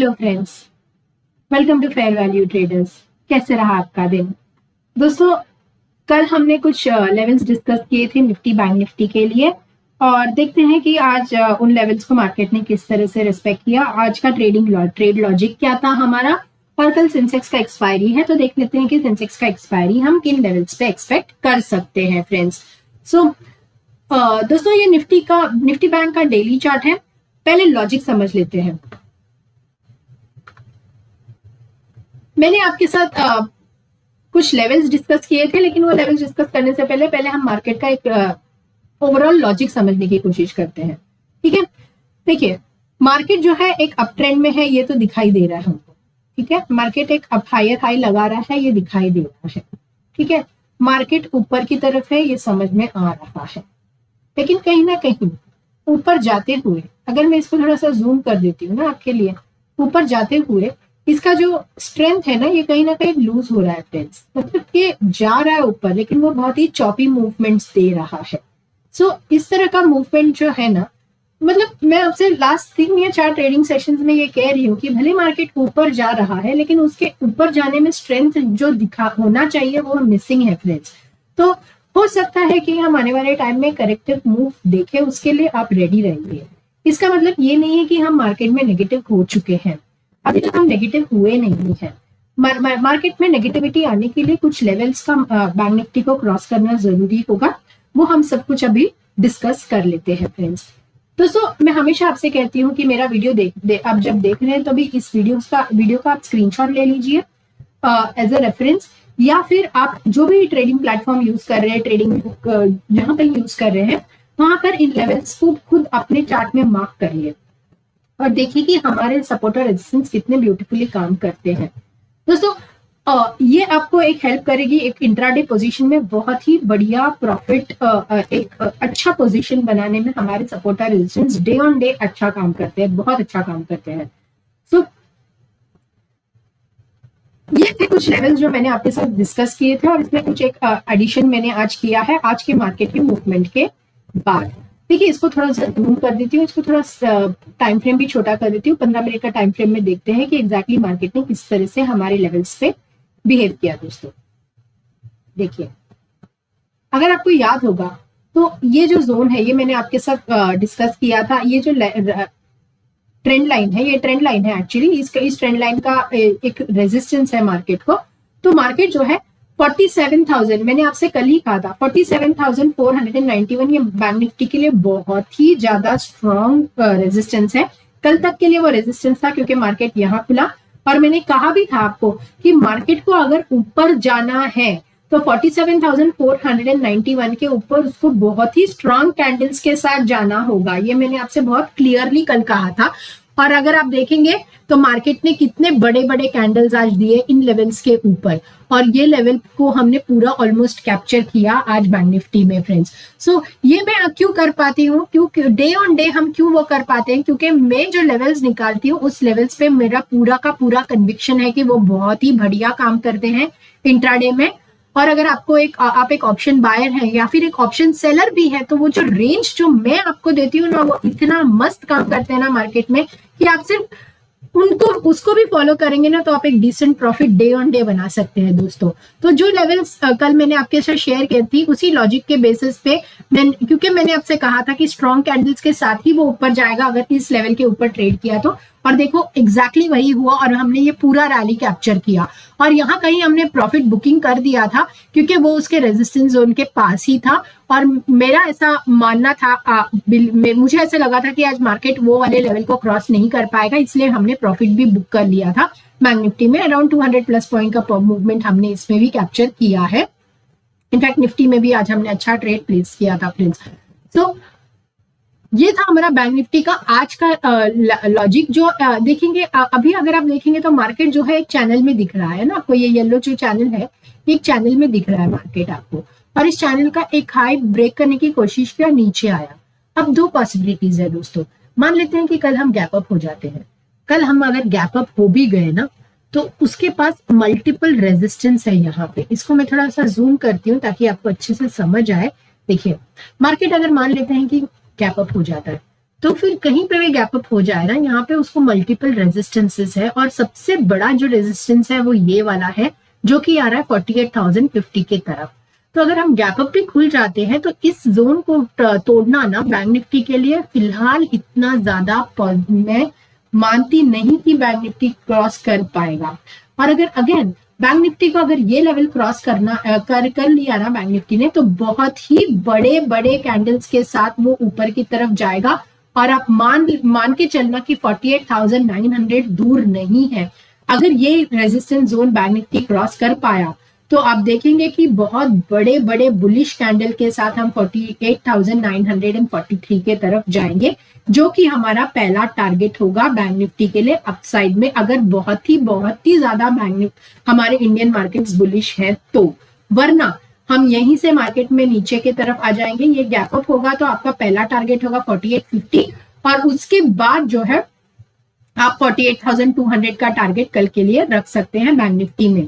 Hello friends, welcome to fair value traders. कैसे रहा आपका दिन दोस्तों? कल हमने कुछ लेवल्स डिस्कस किए थे निफ्टी बैंक निफ्टी के लिए और देखते हैं कि आज उन लेवल्स को मार्केट ने किस तरह से रिस्पेक्ट किया। आज का ट्रेड लॉजिक क्या था हमारा, और कल सेंसेक्स का एक्सपायरी है तो देख लेते हैं कि सेंसेक्स का एक्सपायरी हम किन लेवल्स पे एक्सपेक्ट कर सकते हैं फ्रेंड्स। सो दोस्तों, ये निफ्टी बैंक का डेली चार्ट है। पहले लॉजिक समझ लेते हैं। मैंने आपके साथ कुछ लेवल्स डिस्कस किए थे, लेकिन वो लेवल्स डिस्कस करने से पहले हम मार्केट का एक ओवरऑल लॉजिक समझने की कोशिश करते हैं। ठीक है, देखिए मार्केट जो है एक अप ट्रेंड में है, ये तो दिखाई दे रहा है हमको। ठीक है, मार्केट एक अप हायर हाई लगा रहा है, ये दिखाई दे रहा है। ठीक है, मार्केट ऊपर की तरफ है, ये समझ में आ रहा है। लेकिन कहीं ना कहीं ऊपर जाते हुए, अगर मैं इसको थोड़ा सा जूम कर देती हूँ ना आपके लिए, ऊपर जाते हुए इसका जो स्ट्रेंथ है ना, ये कहीं ना कहीं लूज हो रहा है फ्रेंड्स। मतलब ये जा रहा है ऊपर, लेकिन वो बहुत ही चॉपी मूवमेंट्स दे रहा है। सो इस तरह का मूवमेंट जो है ना, मतलब मैं आपसे लास्ट 3 या 4 ट्रेडिंग सेशंस में ये कह रही हूँ कि भले मार्केट ऊपर जा रहा है, लेकिन उसके ऊपर जाने में स्ट्रेंथ जो दिखा होना चाहिए वो मिसिंग है फ्रेंड्स। तो हो सकता है कि हम आने वाले टाइम में करेक्टिव मूव देखें, उसके लिए आप रेडी रहिए। इसका मतलब ये नहीं है कि हम मार्केट में नेगेटिव हो चुके हैं, अभी तक हम नेगेटिव हुए नहीं है। मार्केट में नेगेटिविटी आने के लिए कुछ लेवल्स का बैंक निफ्टी को क्रॉस करना जरूरी होगा, वो हम सब कुछ अभी डिस्कस कर लेते हैं फ्रेंड्स। दोस्तों, मैं हमेशा आपसे कहती हूँ कि मेरा वीडियो आप जब देख रहे हैं तो भी इस वीडियो का आप स्क्रीनशॉट ले लीजिए एज अ रेफरेंस, या फिर आप जो भी ट्रेडिंग प्लेटफॉर्म यूज कर रहे हैं, ट्रेडिंग बुक जहां पर यूज कर रहे हैं, वहां पर इन लेवल्स को खुद अपने चार्ट में मार्क करिए और देखिए कि हमारे सपोर्टर रेजिस्टेंस कितने ब्यूटीफुली काम करते हैं। दोस्तों, ये आपको एक हेल्प करेगी एक इंट्राडे पोजीशन में बहुत ही बढ़िया प्रॉफिट, एक अच्छा पोजीशन बनाने में। हमारे supporter resistance day on day अच्छा काम करते हैं, बहुत अच्छा काम करते हैं। सो ये थे कुछ लेवल्स जो मैंने आपके साथ डिस्कस किए थे, और इसमें कुछ एक एडिशन मैंने आज किया है आज के मार्केट के मूवमेंट के बाद। देखिए, इसको थोड़ा सा जूम कर देती हूँ, इसको थोड़ा टाइम फ्रेम भी छोटा कर देती हूँ। 15 मिनट का टाइम फ्रेम में देखते हैं कि एग्जैक्टली मार्केट ने किस तरह से हमारे लेवल्स पे बिहेव किया। दोस्तों देखिए, अगर आपको याद होगा तो ये जो जोन है, ये मैंने आपके साथ डिस्कस किया था। ये जो ट्रेंड लाइन है, ये ट्रेंड लाइन है एक्चुअली, इस ट्रेंड लाइन का एक रेजिस्टेंस है मार्केट को। तो मार्केट जो है 47,000, मैंने आपसे कल ही कहा था 47,491, ये बैंक निफ्टी के लिए बहुत ही ज्यादा स्ट्रॉन्ग रेजिस्टेंस है। कल तक के लिए वो रेजिस्टेंस था क्योंकि मार्केट यहाँ खुला, और मैंने कहा भी था आपको कि मार्केट को अगर ऊपर जाना है तो 47,491 के ऊपर उसको बहुत ही स्ट्रॉन्ग कैंडल्स के साथ जाना होगा। ये मैंने आपसे बहुत क्लियरली कल कहा था। और अगर आप देखेंगे तो मार्केट ने कितने बड़े बड़े कैंडल्स आज दिए इन लेवल्स के ऊपर, और ये लेवल को हमने पूरा ऑलमोस्ट कैप्चर किया आज बैंक निफ्टी में फ्रेंड्स। सो ये मैं क्यों कर पाती हूँ, क्योंकि डे ऑन डे हम क्यों वो कर पाते हैं, क्योंकि मैं जो लेवल्स निकालती हूँ उस लेवल्स पे मेरा पूरा का पूरा कन्विक्शन है कि वो बहुत ही बढ़िया काम करते हैं इंट्राडे में। और अगर आपको आप एक ऑप्शन बायर हैं या फिर एक ऑप्शन सेलर भी है, तो वो जो रेंज जो मैं आपको देती हूँ ना, वो इतना मस्त काम करते हैं ना मार्केट में कि आप सिर्फ उसको भी फॉलो करेंगे ना तो आप एक decent profit day on day बना सकते हैं दोस्तों। तो जो लेवल्स कल मैंने आपके साथ शेयर की थी, उसी लॉजिक के बेसिस पे क्योंकि मैंने आपसे कहा था कि स्ट्रॉन्ग कैंडल्स के साथ ही वो ऊपर जाएगा अगर इस लेवल के ऊपर ट्रेड किया तो, और देखो एग्जैक्टली वही हुआ और हमने ये पूरा रैली कैप्चर किया। और यहाँ कहीं हमने प्रॉफिट बुकिंग कर दिया था क्योंकि वो उसके रेजिस्टेंस जोन के पास ही था, और मेरा ऐसा मानना था, मुझे ऐसा लगा था कि आज मार्केट वो वाले लेवल को क्रॉस नहीं कर पाएगा, इसलिए हमने प्रॉफिट भी बुक कर लिया था। बैंक निफ्टी में अराउंड 200 प्लस पॉइंट का मूवमेंट हमने इसमें भी कैप्चर किया है। इनफैक्ट निफ्टी में भी आज हमने अच्छा ट्रेड प्लेस किया था फ्रेंड्स। सो ये था हमारा बैंक निफ्टी का आज का लॉजिक। जो देखेंगे अभी अगर आप देखेंगे तो मार्केट जो है एक चैनल में दिख रहा है ना आपको, ये येलो जो चैनल है एक चैनल में दिख रहा है मार्केट आपको, और इस चैनल का एक हाई ब्रेक करने की कोशिश किया, नीचे आया। अब 2 पॉसिबिलिटीज है दोस्तों। मान लेते हैं कि कल हम गैप अप हो जाते हैं, कल हम अगर गैप अप हो भी गए ना तो उसके पास मल्टीपल रेजिस्टेंस है यहाँ पे। इसको मैं थोड़ा सा जूम करती हूँ ताकि आपको अच्छे से समझ आए। देखिए, मार्केट अगर मान लेते हैं कि गैप अप हो जाता है तो फिर कहीं पे भी गैप अप हो जाए ना, यहाँ पे उसको मल्टीपल रेजिस्टेंसेस है और सबसे बड़ा जो रेजिस्टेंस है वो ये वाला है जो कि आ रहा है 48,050 के तरफ। तो अगर हम गैप अप भी खुल जाते हैं तो इस जोन को तोड़ना ना बैंक निफ्टी के लिए फिलहाल इतना ज्यादा मैं मानती नहीं कि बैंक निफ्टी क्रॉस कर पाएगा। और अगर अगेन बैंक निफ्टी को अगर ये लेवल क्रॉस करना कर लिया ना बैंक निफ्टी ने, तो बहुत ही बड़े बड़े कैंडल्स के साथ वो ऊपर की तरफ जाएगा। और आप मान के चलना कि 48,900 दूर नहीं है। अगर ये resistance zone bank Nifty cross कर पाया तो आप देखेंगे कि बहुत बड़े बड़े बुलिश कैंडल के साथ हम 48,943 के तरफ जाएंगे, जो कि हमारा पहला टारगेट होगा बैंक निफ्टी के लिए अपसाइड में, अगर बहुत ही ज्यादा हमारे इंडियन मार्केट्स बुलिश है तो। वरना हम यहीं से मार्केट में नीचे के तरफ आ जाएंगे। ये गैप अप होगा तो आपका पहला टारगेट होगा 4850 और उसके बाद जो है आप 48,200 का टारगेट कल के लिए रख सकते हैं बैंक निफ्टी में।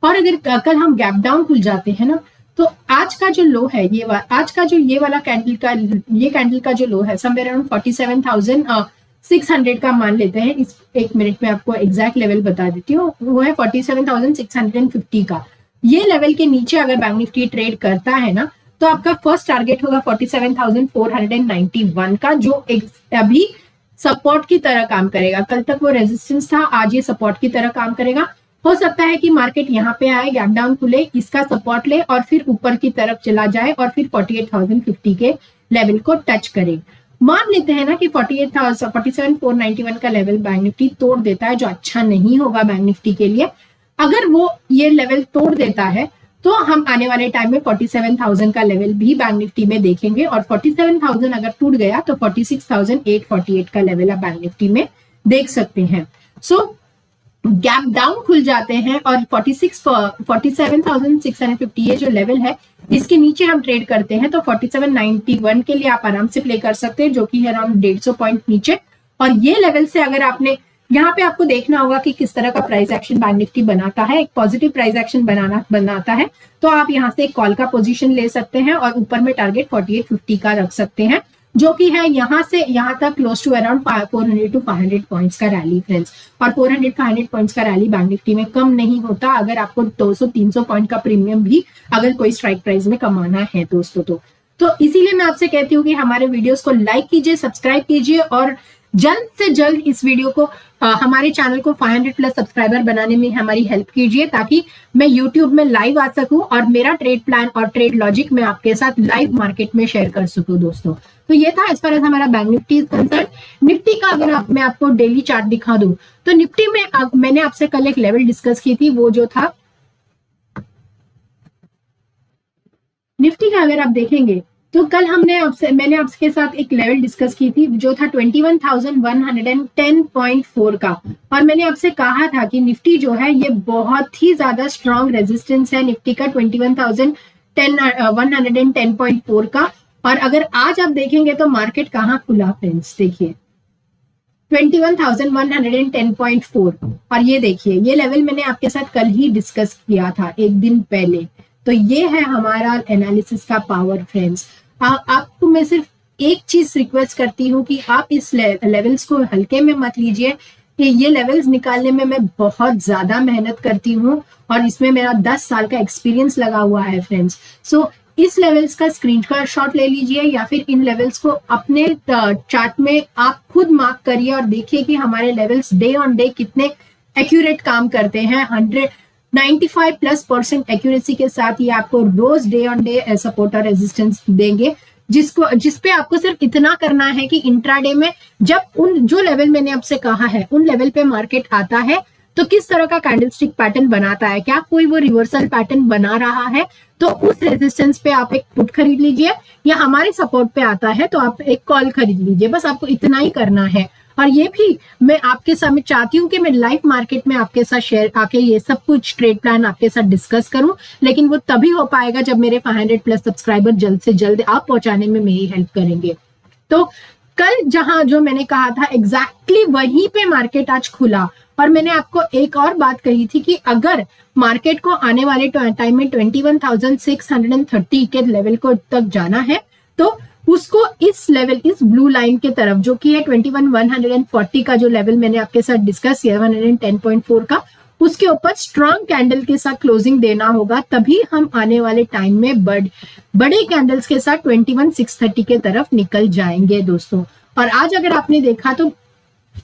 और अगर कल हम गैप डाउन खुल जाते हैं ना, तो आज का जो लो है आज का जो ये वाला कैंडल का जो लो है समवेयर अराउंड 47,600 का मान लेते हैं। इस एक मिनट में आपको एग्जैक्ट लेवल बता देती हूँ, वो है 47,650 का। ये लेवल के नीचे अगर बैंक निफ्टी ट्रेड करता है ना, तो आपका फर्स्ट टारगेट होगा 47,491 का, जो अभी सपोर्ट की तरह काम करेगा। कल तक वो रेजिस्टेंस था, आज ये सपोर्ट की तरह काम करेगा। हो सकता है कि मार्केट यहाँ पे आए, गैप डाउन खुले, इसका सपोर्ट ले और फिर ऊपर की तरफ चला जाए और फिर 48,050 के लेवल को टच करे। मान लेते हैं ना कि 47,491 का लेवल बैंक निफ्टी तोड़ देता है, जो अच्छा नहीं होगा बैंक निफ्टी के लिए। अगर वो ये लेवल तोड़ देता है तो हम आने वाले टाइम में 47,000 का लेवल भी बैंक निफ्टी में देखेंगे और 47,000 अगर टूट गया तो 46,848 का लेवल आप बैंक निफ्टी में देख सकते हैं। सो गैप डाउन खुल जाते हैं और 47,650 ये जो लेवल है इसके नीचे हम ट्रेड करते हैं तो 4791 के लिए आप आराम से प्ले कर सकते हैं, जो कि है अराउंड 150 पॉइंट नीचे। और ये लेवल से अगर आपने यहाँ पे आपको देखना होगा कि किस तरह का प्राइस एक्शन बैंक निफ्टी बनाता है। एक पॉजिटिव प्राइस एक्शन बनाता है तो आप यहाँ से एक कॉल का पोजीशन ले सकते हैं और ऊपर में टारगेट 4850 का रख सकते हैं, जो कि है यहाँ से यहाँ तक close to around 400 to 500 points का रैली फ्रेंड्स। और 400-500 पॉइंट्स का रैली बैंक निफ्टी में कम नहीं होता, अगर आपको 200-300 पॉइंट का प्रीमियम भी अगर कोई स्ट्राइक प्राइस में कमाना है दोस्तों। तो इसीलिए मैं आपसे कहती हूँ कि हमारे वीडियोस को लाइक कीजिए, सब्सक्राइब कीजिए और जल्द से जल्द इस वीडियो को हमारे चैनल को 500 प्लस सब्सक्राइबर बनाने में हमारी हेल्प कीजिए, ताकि मैं यूट्यूब में लाइव आ सकूं और मेरा ट्रेड प्लान और ट्रेड लॉजिक मैं आपके साथ लाइव मार्केट में शेयर कर सकूं दोस्तों। तो ये था एज फार एज हमारा बैंक निफ्टी कंसर्न। निफ्टी का अगर मैं आपको डेली चार्ट दिखा दूं तो निफ्टी में मैंने आपसे कल एक लेवल डिस्कस की थी, वो जो था निफ्टी का अगर आप देखेंगे तो कल मैंने आपके साथ एक लेवल डिस्कस की थी जो था 21,110.4 का। और मैंने आपसे कहा था कि निफ्टी जो है ये बहुत ही ज्यादा स्ट्रॉन्ग रेजिस्टेंस है निफ्टी का 21,110.4 का। और अगर आज आप देखेंगे तो मार्केट कहाँ खुला फ्रेंड्स, देखिए 21,110.4। और ये देखिए ये लेवल मैंने आपके साथ कल ही डिस्कस किया था एक दिन पहले। तो ये है हमारा एनालिसिस का पावर फ्रेंड्स। आपको मैं सिर्फ एक चीज रिक्वेस्ट करती हूँ कि आप इस लेवल्स को हल्के में मत लीजिए, कि ये लेवल्स निकालने में मैं बहुत ज्यादा मेहनत करती हूँ और इसमें मेरा 10 साल का एक्सपीरियंस लगा हुआ है फ्रेंड्स। सो इस लेवल्स का स्क्रीनशॉट ले लीजिए या फिर इन लेवल्स को अपने चार्ट में आप खुद मार्क करिए और देखिए कि हमारे लेवल्स डे ऑन डे कितने एक्यूरेट काम करते हैं। 95+% एक्यूरेसी के साथ ये आपको रोज डे ऑन डे सपोर्ट और रेजिस्टेंस देंगे, जिसपे आपको सिर्फ इतना करना है कि इंट्राडे में जब जो लेवल मैंने आपसे कहा है उन लेवल पे मार्केट आता है तो किस तरह का कैंडलस्टिक पैटर्न बनाता है, क्या कोई वो रिवर्सल पैटर्न बना रहा है, तो उस रेजिस्टेंस पे आप एक पुट खरीद लीजिए, या हमारे सपोर्ट पे आता है तो आप एक कॉल खरीद लीजिए। बस आपको इतना ही करना है। और ये भी मैं आपके सामने चाहती हूँ कि मैं लाइव मार्केट में आपके साथ शेयर आके ये सब कुछ ट्रेड प्लान आपके साथ डिस्कस करूं, लेकिन वो तभी हो पाएगा जब मेरे 500 प्लस सब्सक्राइबर जल्द से जल्द आप पहुंचाने में मेरी हेल्प करेंगे। तो कल जो मैंने कहा था एग्जैक्टली वहीं पे मार्केट आज खुला। और मैंने आपको एक और बात कही थी कि अगर मार्केट को आने वाले टाइम में 21,630 के लेवल को तक जाना है तो उसको इस लेवल, इस ब्लू लाइन के तरफ जो कि है 21,140 का जो लेवल मैंने आपके साथ डिस्कस किया 110.4 का, उसके ऊपर स्ट्रांग कैंडल के साथ क्लोजिंग देना होगा, तभी हम आने वाले टाइम में बड़े कैंडल्स के साथ 21,630 के तरफ निकल जाएंगे दोस्तों। और आज अगर आपने देखा तो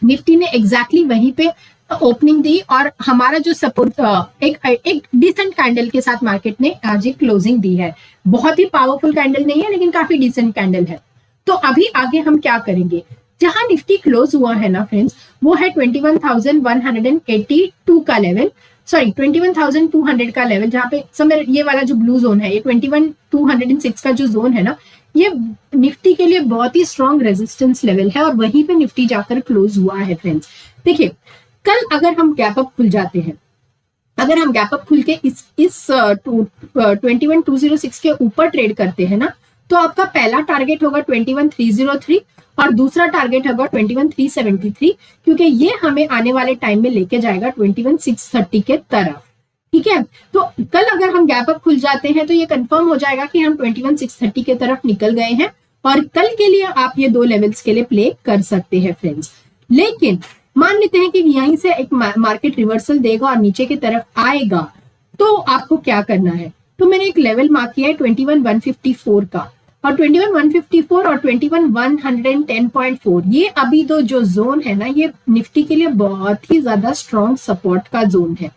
निफ्टी ने एग्जैक्टली वहीं पे ओपनिंग दी और हमारा जो सपोर्ट एक डिसेंट कैंडल के साथ मार्केट ने आज एक क्लोजिंग दी है। बहुत ही पावरफुल कैंडल नहीं है लेकिन काफी डिसेंट कैंडल है। तो अभी आगे हम क्या करेंगे, जहां निफ्टी क्लोज हुआ है ना फ्रेंड्स, वो है 21,182 का लेवल, सॉरी 21,200 का लेवल, जहां पे समय ये वाला जो ब्लू जोन है, ये 21,206 का जो जोन है ना, ये निफ्टी के लिए बहुत ही स्ट्रॉन्ग रेजिस्टेंस लेवल है और वहीं पे निफ्टी जाकर क्लोज हुआ है फ्रेंड्स। देखिए कल अगर हम गैप अप खुल जाते हैं, अगर हम गैप अप खुल के इस 21,206 के ऊपर ट्रेड करते हैं ना, तो आपका पहला टारगेट होगा 21,303 और दूसरा टारगेट होगा 21,373, क्योंकि ये हमें आने वाले टाइम में लेके जाएगा 21,630 के तरफ। ठीक है, तो कल अगर हम गैप अप खुल जाते हैं तो ये कंफर्म हो जाएगा कि हम 21,630 के तरफ निकल गए हैं और कल के लिए आप ये दो लेवल्स के लिए प्ले कर सकते हैं फ्रेंड्स। लेकिन मान लेते हैं कि यहीं से एक मार्केट रिवर्सल देगा और नीचे की तरफ आएगा, तो आपको क्या करना है, तो मैंने एक लेवल मार्क किया है 21,154 का, और 21,154 और 21,110.4 ये अभी दो जो जोन है ना, ये निफ्टी के लिए बहुत ही ज्यादा स्ट्रॉन्ग सपोर्ट का जोन है।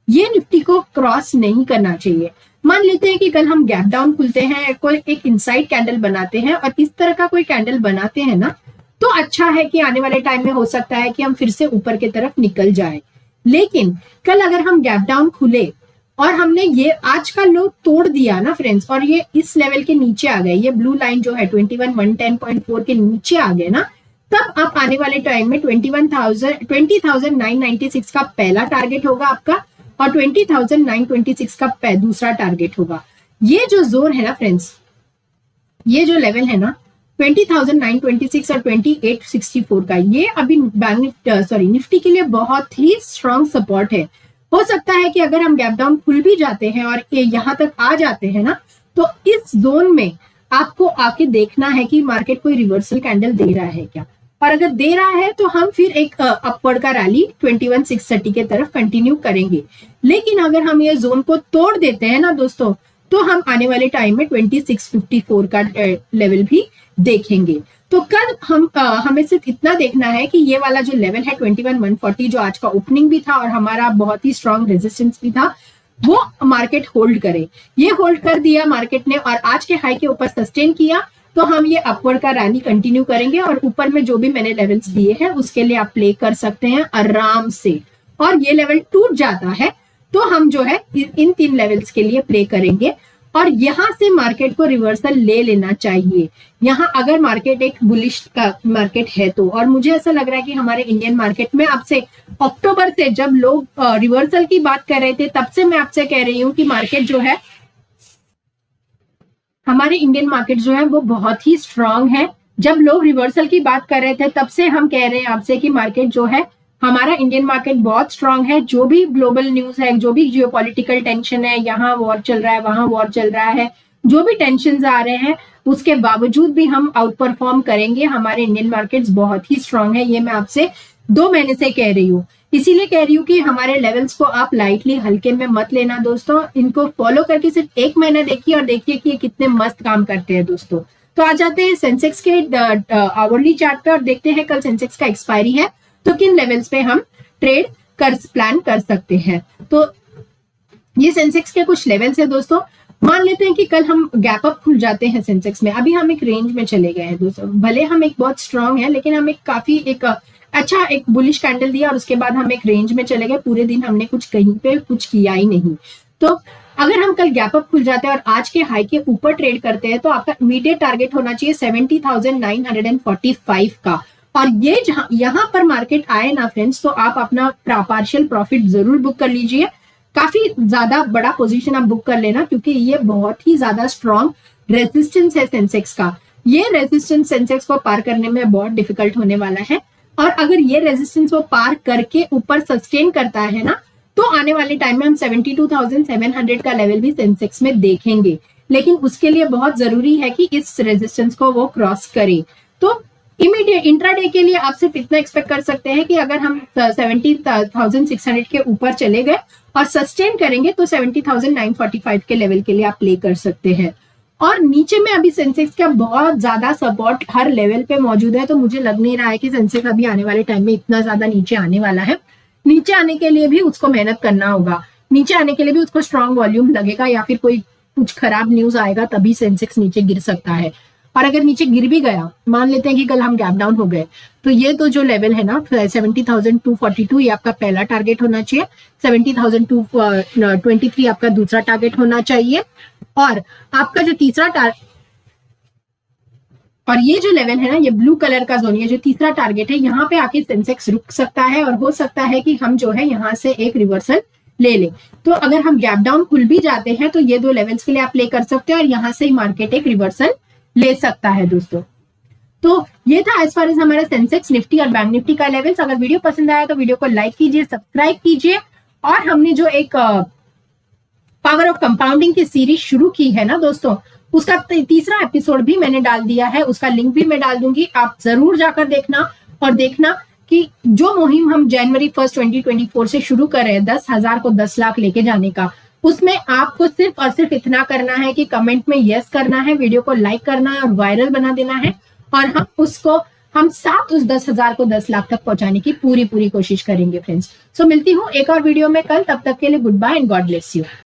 ये निफ्टी को क्रॉस नहीं करना चाहिए। मान लेते हैं कि कल हम गैप डाउन खुलते हैं, कोई एक इनसाइड कैंडल बनाते हैं और इस तरह का कोई कैंडल बनाते हैं ना, तो अच्छा है कि आने वाले टाइम में हो सकता है कि हम फिर से ऊपर की तरफ निकल जाए। लेकिन कल अगर हम गैप डाउन खुले और हमने ये आज का लो तोड़ दिया ना फ्रेंड्स, और ये इस लेवल के नीचे आ गए, ये ब्लू लाइन जो है 21,110.4 के नीचे आ गए ना, तब आप आने वाले टाइम में 20,996 का पहला टारगेट होगा आपका और 20,926 का दूसरा टारगेट होगा। ये जो जोन है ना फ्रेंड्स, ये जो लेवल है ना 20,926 और 2864 का, ये अभी निफ्टी के लिए बहुत ही स्ट्रॉन्ग सपोर्ट है। हो सकता है कि अगर हम गैप डाउन खुल भी जाते हैं और ये यहां तक आ जाते हैं ना, तो इस जोन में आपको आके देखना है कि मार्केट कोई रिवर्सल कैंडल दे रहा है क्या, और अगर दे रहा है तो हम फिर एक अपवर्ड का रैली 21,630 के तरफ कंटिन्यू करेंगे। लेकिन अगर हम ये जोन को तोड़ देते हैं ना दोस्तों, तो हम आने वाले टाइम में 2654 का लेवल भी देखेंगे। तो कल हमें सिर्फ इतना देखना है कि ये वाला जो लेवल है 21,140 जो आज का ओपनिंग भी था और हमारा बहुत ही स्ट्रॉन्ग रेजिस्टेंस भी था, वो मार्केट होल्ड करे। ये होल्ड कर दिया मार्केट ने और आज के हाई के ऊपर सस्टेन किया, तो हम ये अपवर्ड का रैली कंटिन्यू करेंगे और ऊपर में जो भी मैंने लेवल्स दिए हैं उसके लिए आप प्ले कर सकते हैं आराम से। और ये लेवल टूट जाता है तो हम जो है इन 3 लेवल्स के लिए प्ले करेंगे और यहां से मार्केट को रिवर्सल ले लेना चाहिए। यहां अगर मार्केट एक बुलिश का मार्केट है तो, और मुझे ऐसा लग रहा है कि हमारे इंडियन मार्केट में आपसे अक्टूबर से जब लोग रिवर्सल की बात कर रहे थे, तब से मैं आपसे कह रही हूं कि मार्केट जो है, हमारे इंडियन मार्केट जो है वो बहुत ही स्ट्रांग है। जब लोग रिवर्सल की बात कर रहे थे तब से हम कह रहे हैं आपसे कि मार्केट जो है, हमारा इंडियन मार्केट बहुत स्ट्रांग है। जो भी ग्लोबल न्यूज है, जो भी जियोपॉलिटिकल टेंशन है, यहाँ वॉर चल रहा है, वहां वॉर चल रहा है, जो भी टेंशन आ रहे हैं, उसके बावजूद भी हम आउट परफॉर्म करेंगे। हमारे इंडियन मार्केट्स बहुत ही स्ट्रांग है, ये मैं आपसे 2 महीने से कह रही हूँ। इसीलिए कह रही हूँ कि हमारे लेवल्स को आप लाइटली हल्के में मत लेना दोस्तों। इनको फॉलो करके सिर्फ 1 महीना देखिए और देखिए कि ये कितने मस्त काम करते हैं दोस्तों। तो आ जाते हैं सेंसेक्स के आवरली चार्ट पे और देखते हैं कल सेंसेक्स का एक्सपायरी है तो किन लेवल्स पे हम ट्रेड प्लान कर सकते हैं। तो ये सेंसेक्स के कुछ लेवल्स है दोस्तों। मान लेते हैं कि कल हम गैप अप खुल जाते हैं सेंसेक्स में, अभी हम एक रेंज में चले गए हैं दोस्तों। भले हम एक बहुत स्ट्रांग है, लेकिन हम एक अच्छा एक बुलिश कैंडल दिया और उसके बाद हम एक रेंज में चले गए। पूरे दिन हमने कहीं पे कुछ किया ही नहीं। तो अगर हम कल गैप अप खुल जाते हैं और आज के हाई के ऊपर ट्रेड करते हैं, तो आपका इमीडिएट टारगेट होना चाहिए 70,945 का। और ये यहाँ पर मार्केट आए ना फ्रेंड्स, तो आप अपना पार्शियल प्रॉफिट जरूर बुक कर लीजिए। काफी ज्यादा बड़ा पोजीशन आप बुक कर लेना, क्योंकि ये बहुत ही ज्यादा स्ट्रॉन्ग रेजिस्टेंस है सेंसेक्स का। ये रेजिस्टेंस सेंसेक्स को पार करने में बहुत डिफिकल्ट होने वाला है। और अगर ये रेजिस्टेंस वो पार करके ऊपर सस्टेन करता है ना, तो आने वाले टाइम में हम 72,700 का लेवल भी सेंसेक्स में देखेंगे। लेकिन उसके लिए बहुत जरूरी है कि इस रेजिस्टेंस को वो क्रॉस करे। तो इमीडिएट इंट्राडे के लिए आप सिर्फ इतना एक्सपेक्ट कर सकते हैं कि अगर हम 70,600 के ऊपर चले गए और सस्टेन करेंगे तो 70,945 के लेवल के लिए आप प्ले कर सकते हैं। और नीचे में अभी सेंसेक्स का बहुत ज्यादा सपोर्ट हर लेवल पे मौजूद है, तो मुझे लग नहीं रहा है कि सेंसेक्स अभी आने वाले टाइम में इतना ज्यादा नीचे आने वाला है। नीचे आने के लिए भी उसको मेहनत करना होगा, नीचे आने के लिए भी उसको स्ट्रॉन्ग वॉल्यूम लगेगा या फिर कोई कुछ खराब न्यूज आएगा तभी सेंसेक्स नीचे गिर सकता है। और अगर नीचे गिर भी गया, मान लेते हैं कि कल हम गैप डाउन हो गए, तो ये तो जो लेवल है ना 70,242 ये आपका पहला टारगेट होना चाहिए, 70,223 आपका दूसरा टारगेट होना चाहिए, और आपका जो तीसरा और ये जो लेवल है ना, ये ब्लू कलर का जोन, ये जो तीसरा टारगेट है, यहाँ पे आके सेंसेक्स रुक सकता है और हो सकता है कि हम जो है यहाँ से एक रिवर्सल ले ले। तो अगर हम गैप डाउन खुल भी जाते हैं तो ये दो लेवल्स के लिए आप प्ले कर सकते हैं और यहाँ से ही मार्केट एक रिवर्सल ले सकता है दोस्तों। तो ये था एज फार एज हमारे सेंसेक्स, निफ्टी और बैंक निफ्टी का लेवल्स। अगर वीडियो पसंद आया तो वीडियो को लाइक कीजिए, सब्सक्राइब कीजिए, और हमने जो एक पावर ऑफ कंपाउंडिंग की सीरीज शुरू की है ना दोस्तों, उसका तीसरा एपिसोड भी मैंने डाल दिया है, उसका लिंक भी मैं डाल दूंगी, आप जरूर जाकर देखना और देखना कि जो मुहिम हम जनवरी 1 2024 से शुरू कर रहे हैं 10,000 को 10 लाख लेके जाने का, उसमें आपको सिर्फ और सिर्फ इतना करना है कि कमेंट में यस करना है, वीडियो को लाइक करना है और वायरल बना देना है, और हम साथ उस 10,000 को 10 लाख तक पहुंचाने की पूरी कोशिश करेंगे फ्रेंड्स। सो मिलती हूँ एक और वीडियो में कल, तब तक के लिए good bye and God bless you.